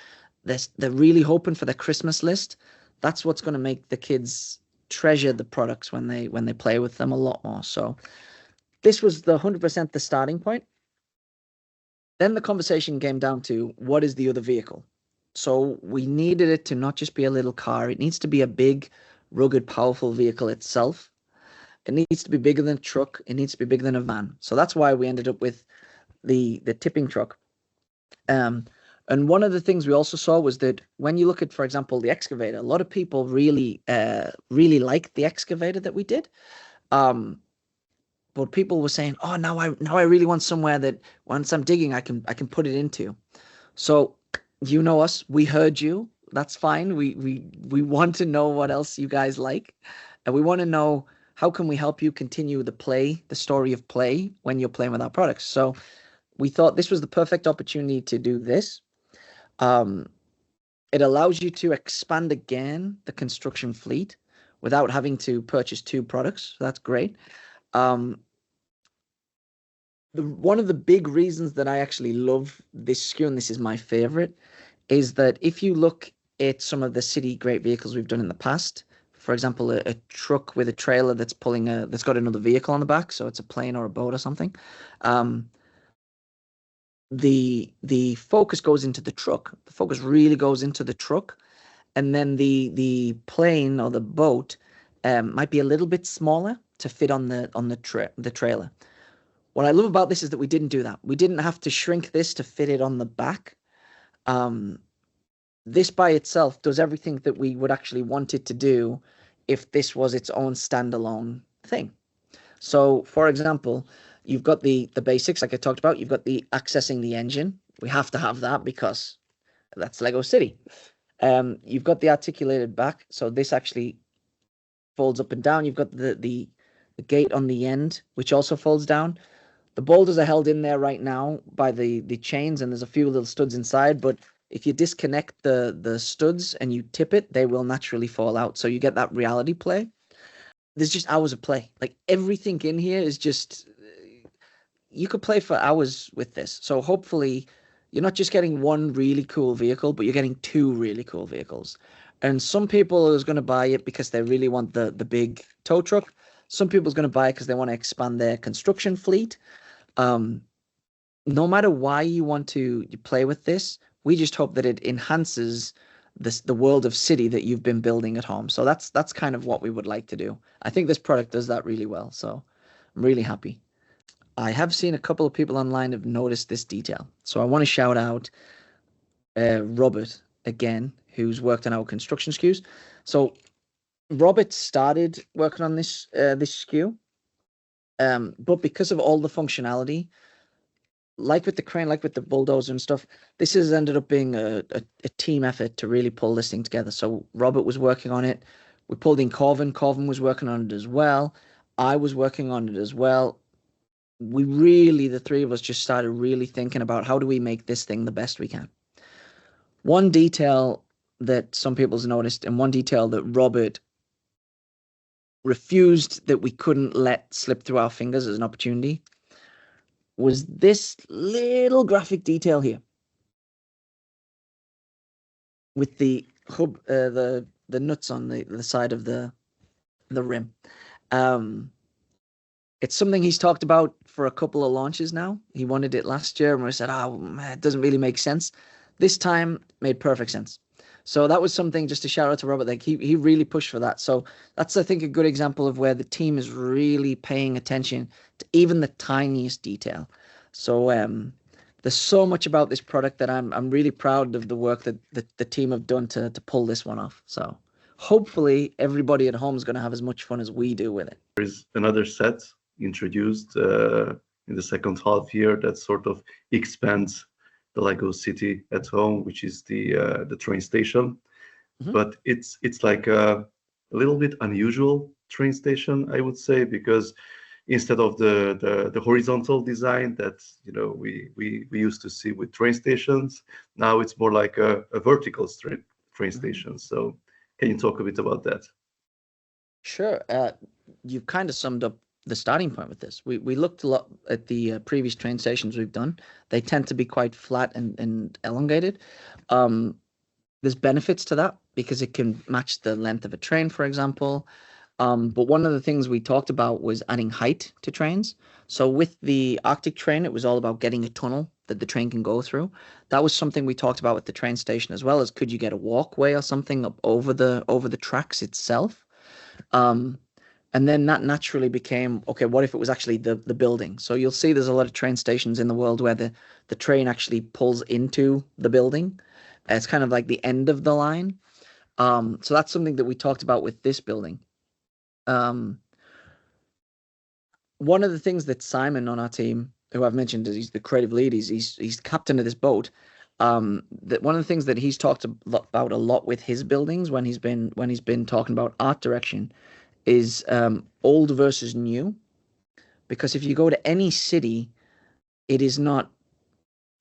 they're really hoping for their Christmas list. That's what's going to make the kids treasure the products when they play with them a lot more. So this was the 100% the starting point. Then the conversation came down to what is the other vehicle. So we needed it to not just be a little car. It needs to be a big, rugged, powerful vehicle itself. It needs to be bigger than a truck. It needs to be bigger than a van. So that's why we ended up with the tipping truck. And one of the things we also saw was that when you look at, for example, the excavator, a lot of people really liked the excavator that we did. But people were saying, "Oh, now I really want somewhere that once I'm digging, I can put it into." So you know us, we heard you. That's fine. We want to know what else you guys like, and we want to know how can we help you continue the story of play when you're playing with our products. So we thought this was the perfect opportunity to do this. It allows you to expand again the construction fleet without having to purchase two products. So that's great. One of the big reasons that I actually love this SKU, and this is my favorite, is that if you look at some of the city great vehicles we've done in the past, for example, a truck with a trailer that's that's got another vehicle on the back, so it's a plane or a boat or something. The focus goes into the truck. The focus really goes into the truck, and then the plane or the boat might be a little bit smaller to fit on the trailer. What I love about this is that we didn't do that. We didn't have to shrink this to fit it on the back. This by itself does everything that we would actually want it to do if this was its own standalone thing. So, for example, you've got the basics, like I talked about. You've got the accessing the engine. We have to have that because that's Lego City. You've got the articulated back. So this actually folds up and down. You've got the gate on the end, which also folds down. The boulders are held in there right now by the chains, and there's a few little studs inside, but if you disconnect the studs and you tip it, they will naturally fall out. So you get that reality play. There's just hours of play. Like everything in here is just, you could play for hours with this. So hopefully you're not just getting one really cool vehicle, but you're getting two really cool vehicles. And some people is going to buy it because they really want the big tow truck. Some people's going to buy it because they want to expand their construction fleet. No matter why you want to play with this, we just hope that it enhances the world of city that you've been building at home. So that's kind of what we would like to do. I think this product does that really well. So I'm really happy. I have seen a couple of people online have noticed this detail. So I want to shout out Robert again, who's worked on our construction SKUs. So Robert started working on this SKU, but because of all the functionality, like with the crane, like with the bulldozer and stuff, this has ended up being a team effort to really pull this thing together. So Robert was working on it. We pulled in Corvin. Corvin was working on it as well. I was working on it as well. The three of us just started really thinking about how do we make this thing the best we can. One detail that some people's noticed, and one detail that Robert refused that we couldn't let slip through our fingers as an opportunity, was this little graphic detail here with the hub, the nuts on the side of the rim. It's something he's talked about for a couple of launches now. He wanted it last year, and we said, "Oh, man, it doesn't really make sense." This time, made perfect sense. So that was something, just to shout out to Robert. Like he really pushed for that. So that's, I think, a good example of where the team is really paying attention to even the tiniest detail. So there's so much about this product that I'm really proud of the work that the team have done to pull this one off. So hopefully everybody at home is going to have as much fun as we do with it. There is another set introduced in the second half year that sort of expands the Lego City at home, which is the train station. Mhm. But it's like a little bit unusual train station, I would say, because instead of the horizontal design that we used to see with train stations. Now it's more like a vertical train station. So can you talk a bit about that? Sure. You've kind of summed up the starting point with this. We looked a lot at the previous train stations we've done. They tend to be quite flat and elongated. There's benefits to that because it can match the length of a train, for example. But one of the things we talked about was adding height to trains. So with the Arctic train, it was all about getting a tunnel that the train can go through. That was something we talked about with the train station as well as could you get a walkway or something up over the tracks itself? And then that naturally became, okay, what if it was actually the building? So you'll see there's a lot of train stations in the world where the train actually pulls into the building. It's kind of like the end of the line. So that's something that we talked about with this building. One of the things that Simon on our team, who I've mentioned, is he's the creative lead. He's captain of this boat. That one of the things that he's talked about a lot with his buildings when he's been talking about art direction is old versus new. Because if you go to any city, it is not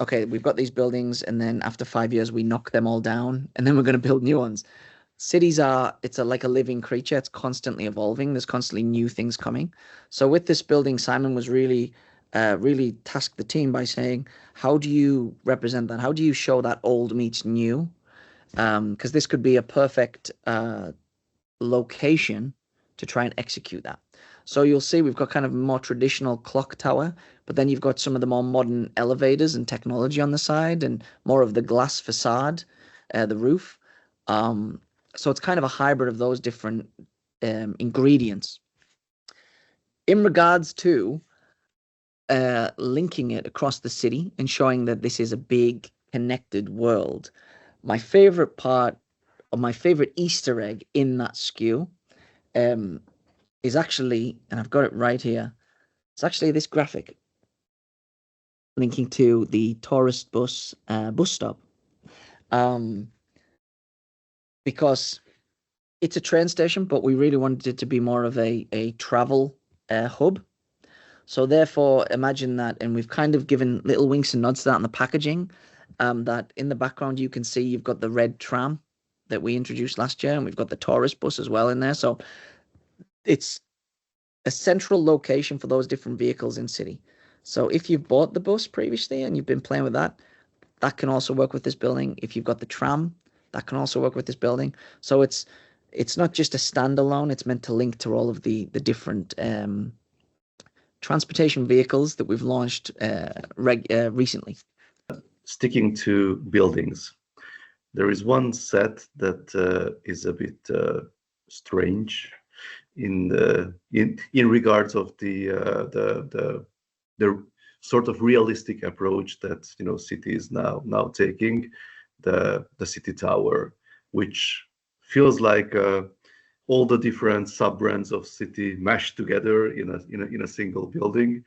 okay. We've got these buildings, and then after 5 years, we knock them all down, and then we're going to build new ones. Cities are like a living creature. It's constantly evolving. There's constantly new things coming. So with this building, Simon was really tasked the team by saying, how do you represent that? How do you show that old meets new? Because this could be a perfect location to try and execute that. So you'll see we've got kind of a more traditional clock tower, but then you've got some of the more modern elevators and technology on the side and more of the glass facade, the roof. So it's kind of a hybrid of those different ingredients. In regards to linking it across the city and showing that this is a big connected world, my favorite part of my favorite Easter egg in that skew is actually, and I've got it right here, it's actually this graphic linking to the tourist bus stop. Because it's a train station, but we really wanted it to be more of a travel hub. So therefore, imagine that, and we've kind of given little winks and nods to that in the packaging, that in the background you can see you've got the red tram that we introduced last year, and we've got the tourist bus as well in there. So it's a central location for those different vehicles in city. So if you've bought the bus previously and you've been playing with that, that can also work with this building. If you've got the tram, that can also work with this building. So it's not just a standalone. It's meant to link to all of the different transportation vehicles that we've launched recently. Sticking to buildings, there is one set that is a bit strange in regards of the sort of realistic approach that city is now taking, the city tower, which feels like all the different sub brands of city mashed together in a single building.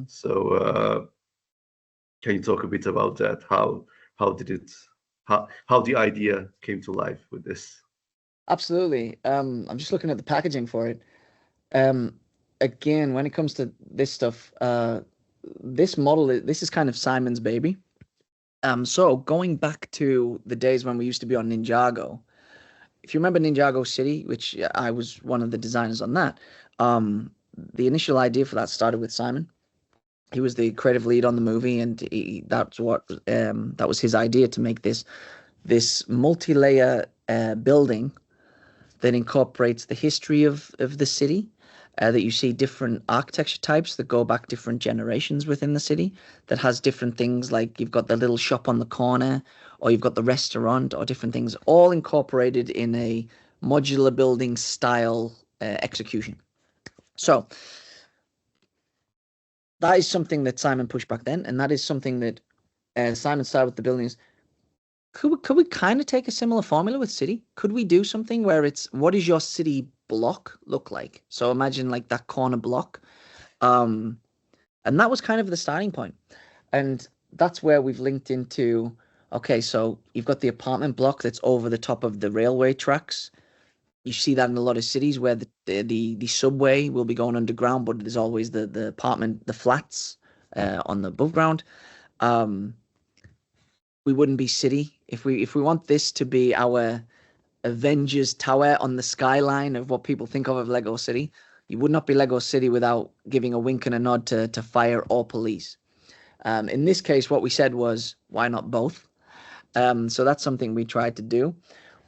So can you talk a bit about that? How the idea came to life with this? Absolutely. I'm just looking at the packaging for it. Again, when it comes to this stuff, this model, this is kind of Simon's baby. So going back to the days when we used to be on Ninjago, if you remember Ninjago City, which I was one of the designers on that, the initial idea for that started with Simon. He was the creative lead on the movie, and that was his idea to make this multi-layer building that incorporates the history of the city. That you see different architecture types that go back different generations within the city, that has different things like you've got the little shop on the corner, or you've got the restaurant, or different things, all incorporated in a modular building style execution. So that is something that Simon pushed back then, and that is something that Simon started with the buildings. Could we kind of take a similar formula with city? Could we do something where it's what does your city block look like? So imagine like that corner block. And that was kind of the starting point. And that's where we've linked into, okay, so you've got the apartment block that's over the top of the railway tracks. You see that in a lot of cities where the subway will be going underground, but there's always the apartment, the flats on the above ground. Um, we wouldn't be city if we want this to be our Avengers Tower on the skyline of what people think of Lego City. You would not be Lego City without giving a wink and a nod to fire or police. In this case, what we said was, why not both? So that's something we tried to do.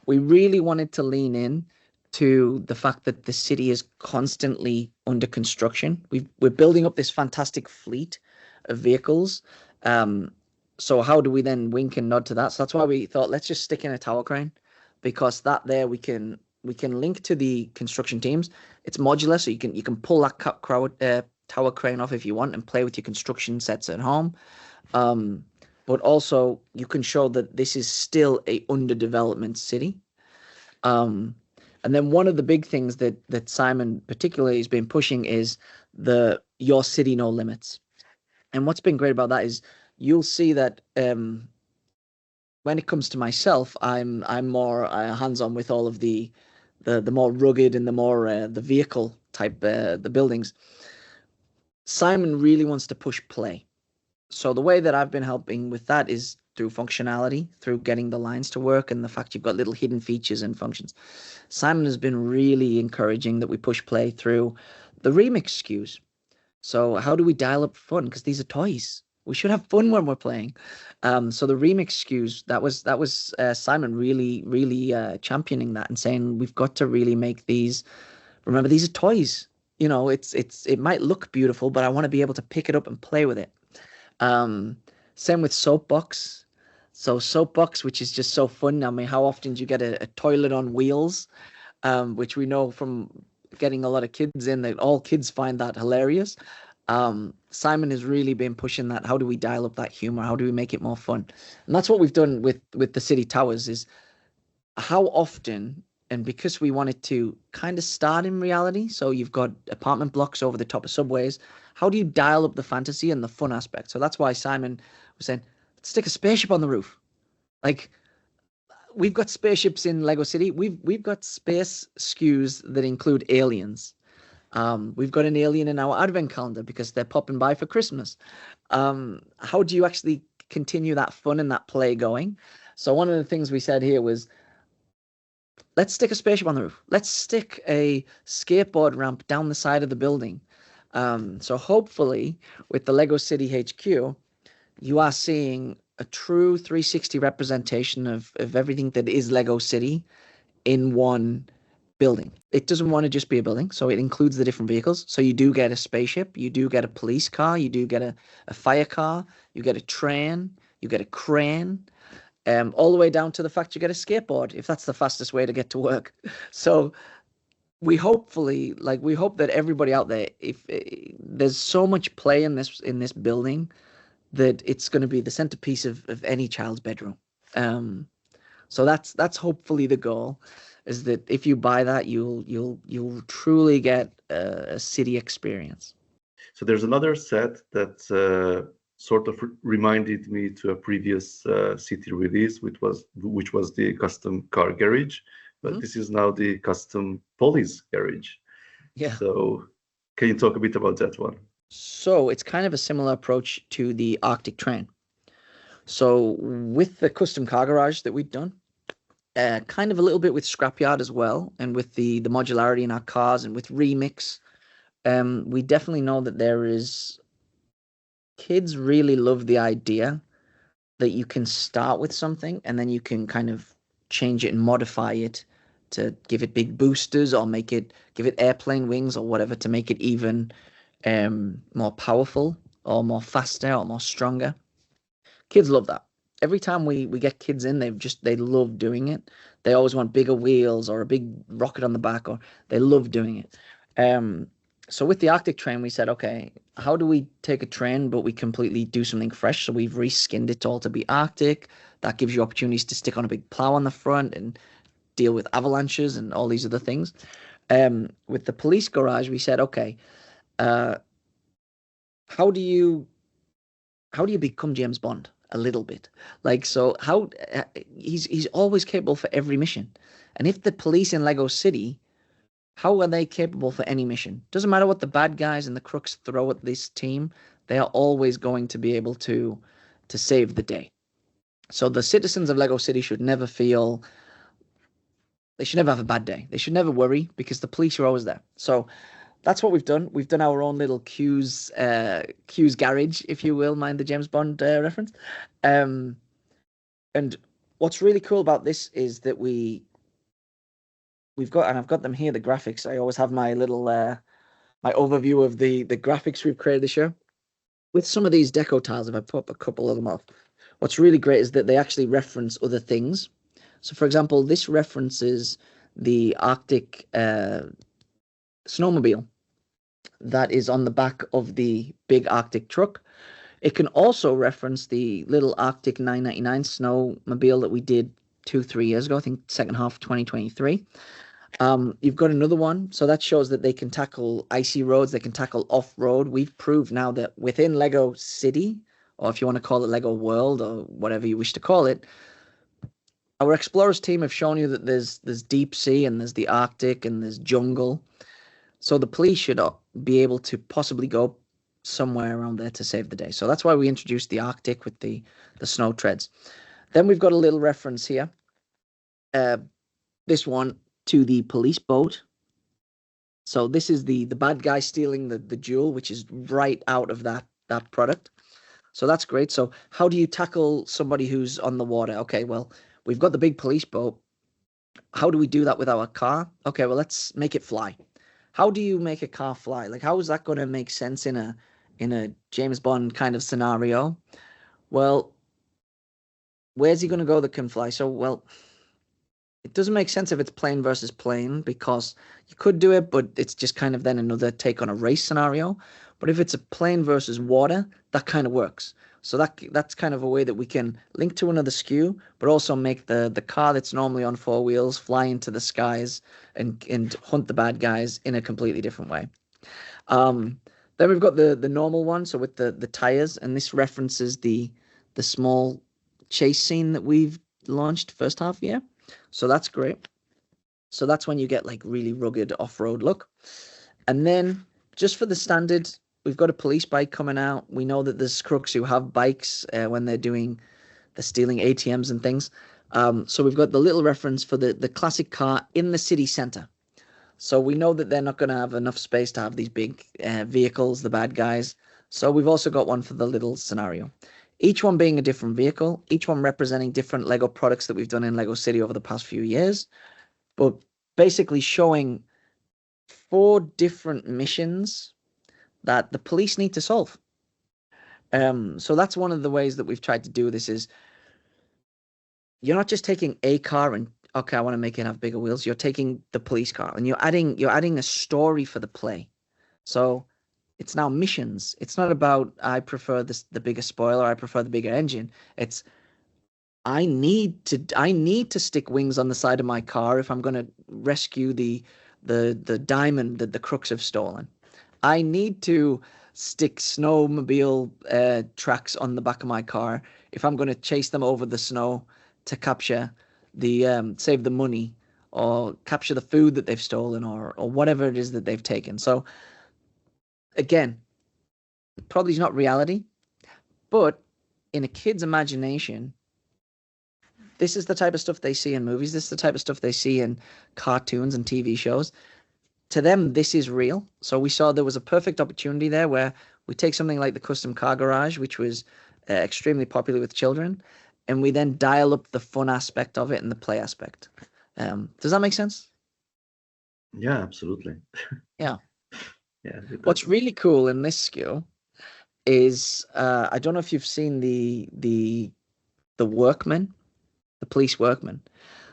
We really wanted to lean in to the fact that the city is constantly under construction. We're building up this fantastic fleet of vehicles. So how do we then wink and nod to that? So that's why we thought, let's just stick in a tower crane, because that there we can link to the construction teams. It's modular, so you can pull that tower crane off if you want and play with your construction sets at home. But also you can show that this is still a underdevelopment city. And then one of the big things that Simon particularly has been pushing is the your city no limits. And what's been great about that is you'll see that when it comes to myself, I'm more hands-on with all of the more rugged and the more the vehicle type the buildings. Simon really wants to push play. So the way that I've been helping with that is through functionality, through getting the lines to work and the fact you've got little hidden features and functions. Simon has been really encouraging that we push play through the remix SKUs. So how do we dial up fun? Because these are toys. We should have fun when we're playing. So the remix SKUs, that was Simon really championing that and saying we've got to really make these. Remember, these are toys. It might look beautiful, but I want to be able to pick it up and play with it. Same with Soapbox. So Soapbox, which is just so fun. I mean, how often do you get a toilet on wheels? Which we know from getting a lot of kids in that all kids find that hilarious. Simon has really been pushing that. How do we dial up that humor? How do we make it more fun? And that's what we've done with the City Towers is how often, and because we wanted to kind of start in reality, so you've got apartment blocks over the top of subways, how do you dial up the fantasy and the fun aspect? So that's why Simon was saying, let's stick a spaceship on the roof. Like, we've got spaceships in Lego City. We've got space SKUs that include aliens. We've got an alien in our advent calendar because they're popping by for Christmas. How do you actually continue that fun and that play going? So one of the things we said here was, let's stick a spaceship on the roof. Let's stick a skateboard ramp down the side of the building. So hopefully with the Lego City HQ, you are seeing a true 360 representation of everything that is Lego City in one building. It doesn't want to just be a building, so it includes the different vehicles. So you do get a spaceship, you do get a police car, you do get a fire car, you get a train, you get a crane, all the way down to the fact you get a skateboard, if that's the fastest way to get to work. So we hope that everybody out there, if there's so much play in this building, that it's going to be the centerpiece of any child's bedroom. So that's hopefully the goal, is that if you buy that, you'll truly get a city experience. So there's another set that sort of reminded me to a previous city release, which was the custom car garage, but this is now the custom police garage. Yeah. So can you talk a bit about that one? So it's kind of a similar approach to the Arctic train. So with the custom car garage that we've done, kind of a little bit with Scrapyard as well, and with the modularity in our cars and with Remix, we definitely know that kids really love the idea that you can start with something and then you can kind of change it and modify it to give it big boosters or give it airplane wings or whatever to make it even more powerful or more faster or more stronger. Kids love that. Every time we get kids in, they love doing it. They always want bigger wheels or a big rocket on the back, or they love doing it. So with the Arctic train, we said, okay, how do we take a train, but we completely do something fresh? So we've reskinned it all to be Arctic. That gives you opportunities to stick on a big plow on the front and deal with avalanches and all these other things. With the police garage, we said, okay, how do you become James Bond? a little bit. Like, so how he's always capable for every mission. And if the police in Lego City, how are they capable for any mission? Doesn't matter what the bad guys and the crooks throw at this team, they are always going to be able to save the day. So the citizens of Lego City should never feel they should never have a bad day. They should never worry because the police are always there. So that's what we've done. We've done our own little Q's garage, if you will, mind the James Bond reference. And what's really cool about this is that we've got, and I've got them here, the graphics. I always have my little my overview of the graphics we've created this year. With some of these deco tiles, if I pop a couple of them off, what's really great is that they actually reference other things. So, for example, this references the Arctic snowmobile that is on the back of the big Arctic truck. It can also reference the little Arctic 999 snowmobile that we did 2-3 years ago, I think second half of 2023. You've got another one, so that shows that they can tackle icy roads, they can tackle off-road. We've proved now that within Lego City, or if you want to call it Lego World, or whatever you wish to call it, our Explorers team have shown you that there's deep sea and there's the Arctic and there's jungle. So the police should be able to possibly go somewhere around there to save the day. So that's why we introduced the Arctic with the snow treads. Then we've got a little reference here. This one to the police boat. So this is the bad guy stealing the jewel, which is right out of that product. So that's great. So how do you tackle somebody who's on the water? Okay, well, we've got the big police boat. How do we do that with our car? Okay, well, let's make it fly. How do you make a car fly? Like, how is that going to make sense in a James Bond kind of scenario? Well, where's he going to go that can fly? So, well, it doesn't make sense if it's plane versus plane because you could do it, but it's just kind of then another take on a race scenario. But if it's a plane versus water, that kind of works. So that's kind of a way that we can link to another SKU, but also make the car that's normally on 4 wheels fly into the skies and hunt the bad guys in a completely different way. Then we've got the normal one, so with the tires, and this references the small chase scene that we've launched first half year. So that's great. So that's when you get like really rugged off-road look. And then just for the standard, we've got a police bike coming out. We know that there's crooks who have bikes when they're stealing ATMs and things. So we've got the little reference for the classic car in the city center. So we know that they're not going to have enough space to have these big vehicles, the bad guys. So we've also got one for the little scenario. Each one being a different vehicle, each one representing different Lego products that we've done in Lego City over the past few years. But basically showing 4 different missions that the police need to solve. So that's one of the ways that we've tried to do this is you're not just taking a car and okay, I want to make it have bigger wheels. You're taking the police car and you're adding a story for the play. So it's now missions. It's not about I prefer the bigger spoiler, I prefer the bigger engine. It's I need to stick wings on the side of my car if I'm going to rescue the diamond that the crooks have stolen. I need to stick snowmobile tracks on the back of my car if I'm going to chase them over the snow to capture save the money or capture the food that they've stolen or whatever it is that they've taken. So again, probably is not reality, but in a kid's imagination, this is the type of stuff they see in movies. This is the type of stuff they see in cartoons and TV shows. To them, this is real. So we saw there was a perfect opportunity there where we take something like the custom car garage, which was extremely popular with children, and we then dial up the fun aspect of it and the play aspect. Does that make sense? Yeah, absolutely. Yeah. Yeah. What's really cool in this SKU is I don't know if you've seen the workmen, the police workmen.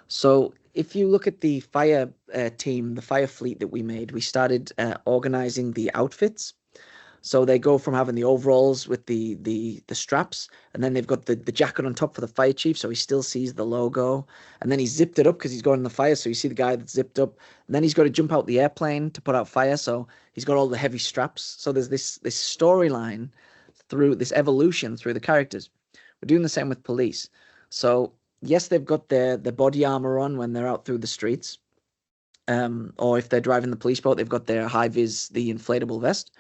So if you look at the fire team, the fire fleet that we made, we started organizing the outfits. So they go from having the overalls with the straps, and then they've got the jacket on top for the fire chief, so he still sees the logo. And then he zipped it up because he's going in the fire, so you see the guy that's zipped up. And then he's got to jump out the airplane to put out fire, so he's got all the heavy straps. So there's this storyline through this evolution through the characters. We're doing the same with police. So yes, they've got their body armor on when they're out through the streets. Or if they're driving the police boat, they've got their high vis, the inflatable vest.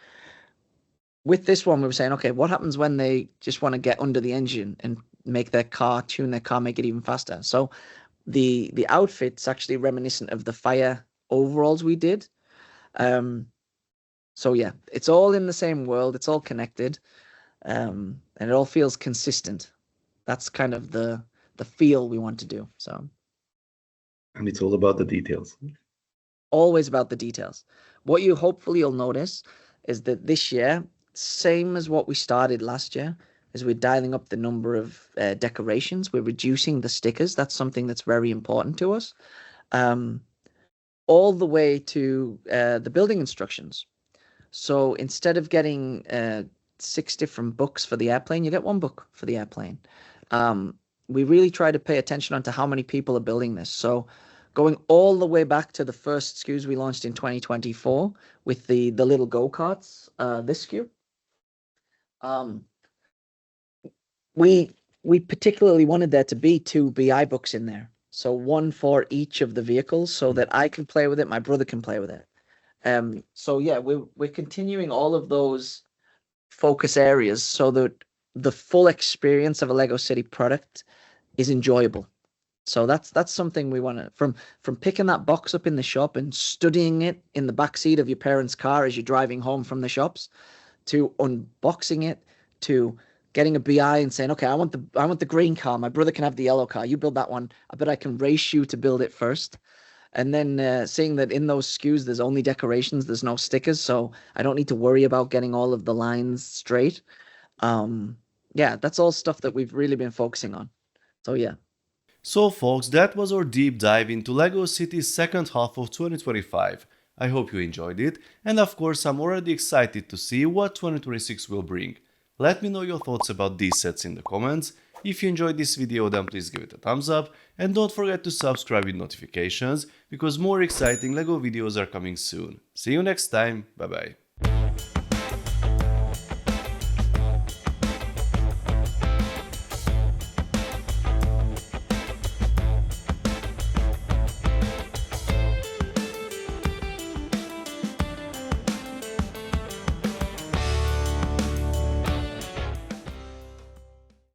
With this one, we were saying, okay, what happens when they just want to get under the engine and make their car, tune their car, make it even faster? So the outfit's actually reminiscent of the fire overalls we did. So yeah, it's all in the same world, it's all connected, and it all feels consistent. That's kind of the feel we want to do. So And it's all about the details. always about the details. What you hopefully you'll notice is that this year, same as what we started last year, is we're dialing up the number of decorations. We're reducing the stickers. That's something that's very important to us. All the way to the building instructions. So instead of getting 6 different books for the airplane, you get 1 book for the airplane. We really try to pay attention onto how many people are building this. So going all the way back to the first SKUs we launched in 2024 with the little go-karts, this SKU. We particularly wanted there to be 2 BI books in there. So 1 for each of the vehicles so that I can play with it, my brother can play with it. So yeah, we're continuing all of those focus areas so that the full experience of a Lego City product is enjoyable. So that's something we want to, from picking that box up in the shop and studying it in the back seat of your parents' car as you're driving home from the shops, to unboxing it, to getting a BI and saying, okay, I want the green car. My brother can have the yellow car. You build that one. I bet I can race you to build it first. And then seeing that in those SKUs, there's only decorations, there's no stickers, so I don't need to worry about getting all of the lines straight. Yeah, that's all stuff that we've really been focusing on. So yeah. So folks, that was our deep dive into LEGO City's second half of 2025. I hope you enjoyed it, and of course I'm already excited to see what 2026 will bring. Let me know your thoughts about these sets in the comments. If you enjoyed this video, then please give it a thumbs up, and don't forget to subscribe with notifications, because more exciting LEGO videos are coming soon. See you next time, bye bye.